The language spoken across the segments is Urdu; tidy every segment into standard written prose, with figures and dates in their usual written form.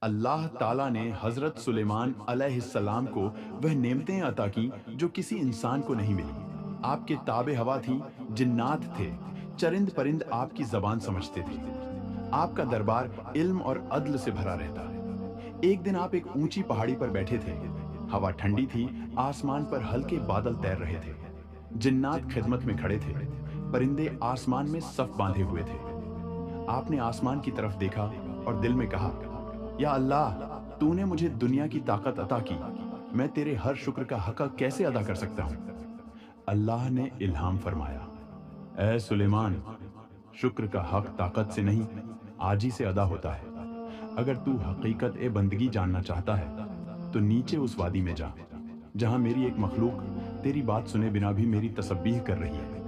اللہ تعالیٰ نے حضرت سلیمان علیہ السلام کو وہ نعمتیں عطا کی جو کسی انسان کو نہیں ملی۔ آپ کے تابع ہوا تھی، جنات تھے، چرند پرند آپ کی زبان سمجھتے تھے۔ آپ کا دربار علم اور عدل سے بھرا رہتا۔ ایک دن آپ ایک اونچی پہاڑی پر بیٹھے تھے، ہوا ٹھنڈی تھی، آسمان پر ہلکے بادل تیر رہے تھے، جنات خدمت میں کھڑے تھے، پرندے آسمان میں صف باندھے ہوئے تھے۔ آپ نے آسمان کی طرف دیکھا اور دل میں کہا، یا اللہ، تو نے مجھے دنیا کی طاقت عطا کی، میں تیرے ہر شکر کا حق کیسے ادا کر سکتا ہوں؟ اللہ نے الہام فرمایا، اے سلیمان، شکر کا حق طاقت سے نہیں، عاجزی سے ادا ہوتا ہے۔ اگر تو حقیقت بندگی جاننا چاہتا ہے تو نیچے اس وادی میں جا، جہاں میری ایک مخلوق تیری بات سنے بنا بھی میری تسبیح کر رہی ہے۔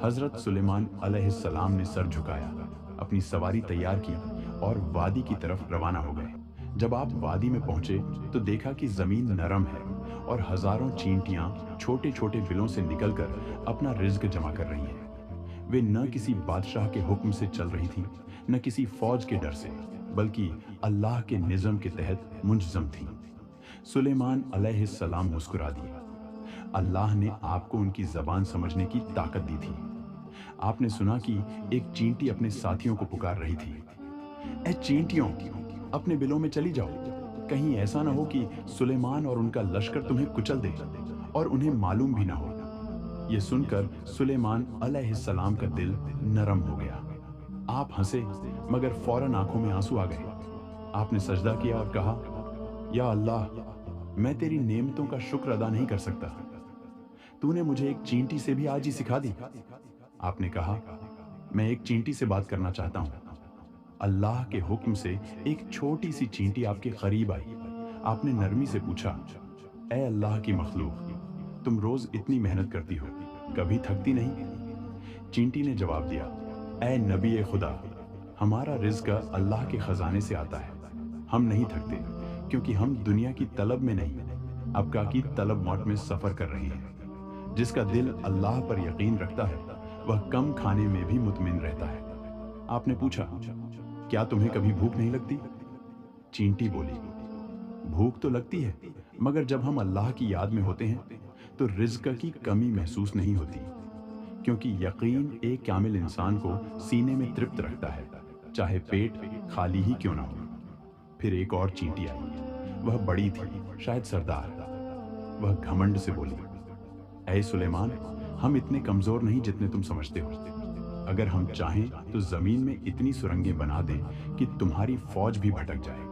حضرت سلیمان علیہ السلام نے سر جھکایا، اپنی سواری تیار کی اور وادی کی طرف روانہ ہو گئے۔ جب آپ وادی میں پہنچے تو دیکھا کہ زمین نرم ہے اور ہزاروں چینٹیاں چھوٹے چھوٹے بلوں سے نکل کر اپنا رزق جمع کر رہی ہیں۔ وہ نہ کسی بادشاہ کے حکم سے چل رہی تھیں، نہ کسی فوج کے ڈر سے، بلکہ اللہ کے نظم کے تحت منظم تھیں۔ سلیمان علیہ السلام مسکرا دیے۔ اللہ نے آپ کو ان کی زبان سمجھنے کی طاقت دی تھی۔ آپ نے سنا کہ ایک چینٹی اپنے ساتھیوں کو پکار رہی تھی، اے چینٹیوں، اپنے بلوں میں چلی جاؤ، کہیں ایسا نہ ہو کہ سلیمان اور ان کا لشکر تمہیں کچل دے اور انہیں معلوم بھی نہ ہو۔ یہ سن کر سلیمان علیہ السلام کا دل نرم ہو گیا۔ آپ ہنسے، مگر فوراً آنکھوں میں آنسو آ گئے۔ آپ نے سجدہ کیا اور کہا، یا اللہ، میں تیری نعمتوں کا شکر ادا نہیں کر سکتا، تو نے مجھے ایک چینٹی سے بھی آج ہی سکھا دی۔ آپ نے کہا، میں ایک چینٹی سے بات کرنا چاہتا ہوں۔ اللہ کے حکم سے ایک چھوٹی سی چینٹی آپ کے قریب آئی۔ آپ نے نرمی سے پوچھا، اے اللہ کی مخلوق، تم روز اتنی محنت کرتی ہو، کبھی تھکتی نہیں؟ چینٹی نے جواب دیا، اے نبی خدا، ہمارا رزق اللہ کے خزانے سے آتا ہے، ہم نہیں تھکتے، کیونکہ ہم دنیا کی طلب میں نہیں، ابقا کی طلب موت میں سفر کر رہے ہیں۔ جس کا دل اللہ پر یقین رکھتا ہے وہ کم کھانے میں بھی مطمئن رہتا ہے۔ آپ نے پوچھا، کیا تمہیں کبھی بھوک نہیں لگتی؟ چینٹی بولی، بھوک تو لگتی ہے، مگر جب ہم اللہ کی یاد میں ہوتے ہیں تو رزق کی کمی محسوس نہیں ہوتی، کیونکہ یقین ایک کامل انسان کو سینے میں ترپت رکھتا ہے، چاہے پیٹ خالی ہی کیوں نہ ہو۔ پھر ایک اور چینٹی آئی، وہ بڑی تھی، شاید سردار۔ وہ گھمنڈ سے بولی، اے سلیمان، ہم اتنے کمزور نہیں جتنے تم سمجھتے ہو۔ اگر ہم چاہیں تو زمین میں اتنی سرنگیں بنا دیں کہ تمہاری فوج بھی بھٹک جائے۔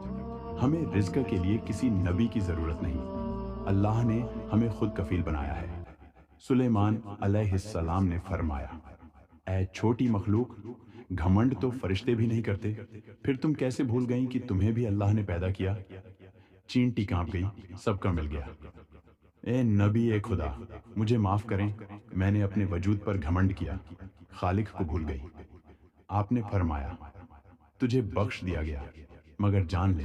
ہمیں رزق کے لیے کسی نبی کی ضرورت نہیں، اللہ نے ہمیں خود کفیل بنایا ہے۔ سلیمان علیہ السلام نے فرمایا، اے چھوٹی مخلوق، گھمنڈ تو فرشتے بھی نہیں کرتے، پھر تم کیسے بھول گئیں کہ تمہیں بھی اللہ نے پیدا کیا؟ چینٹی کانپ گئی، سب کا مل گیا۔ اے نبی خدا، مجھے معاف کریں، میں نے اپنے وجود پر گھمنڈ کیا، خالق کو بھول گئی۔ آپ نے فرمایا، تجھے بخش دیا گیا، مگر جان لے،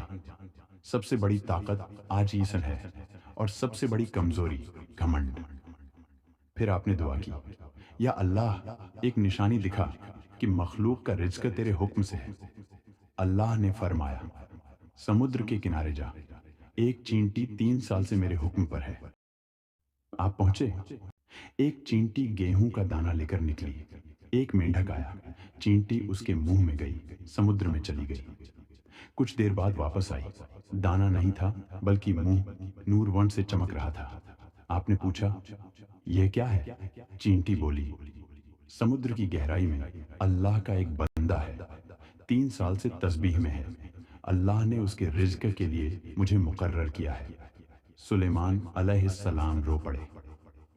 سب سے بڑی طاقت عاجزی ہے اور سب سے بڑی کمزوری گھمنڈ۔ پھر آپ نے دعا کی، یا اللہ، ایک نشانی دکھا کہ مخلوق کا رزق تیرے حکم سے ہے۔ اللہ نے فرمایا، سمندر کے کنارے جا، ایک چینٹی 3 سال سے میرے حکم پر ہے۔ آپ پہنچے، ایک چینٹی گیہوں کا دانہ لے کر نکلی، ایک مینڈک آیا، چینٹی اس کے منہ میں گئی، سمندر میں چلی گئی۔ کچھ دیر بعد واپس آئی، دانہ نہیں تھا بلکہ منہ نور ون سے چمک رہا تھا۔ آپ نے پوچھا، یہ کیا ہے؟ چینٹی بولی، سمندر کی گہرائی میں اللہ کا ایک بندہ ہے، 3 سال سے تسبیح میں ہے، اللہ نے اس کے رزق کے لیے مجھے مقرر کیا ہے۔ سلیمان علیہ السلام رو پڑے،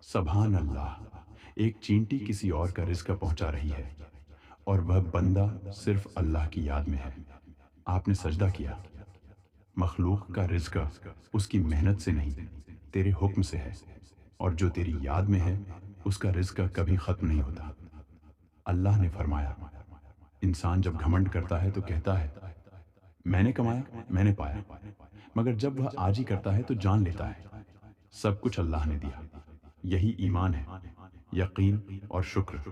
سبحان اللہ، ایک چینٹی کسی اور کا رزق پہنچا رہی ہے اور وہ بندہ صرف اللہ کی یاد میں ہے۔ آپ نے سجدہ کیا، مخلوق کا رزق اس کی محنت سے نہیں، تیرے حکم سے ہے، اور جو تیری یاد میں ہے اس کا رزق کبھی ختم نہیں ہوتا۔ اللہ نے فرمایا، انسان جب گھمنڈ کرتا ہے تو کہتا ہے، میں نے کمایا، میں نے پایا، مگر جب وہ عاجزی کرتا ہے تو جان لیتا ہے، سب کچھ اللہ نے دیا۔ یہی ایمان ہے، یقین اور شکر۔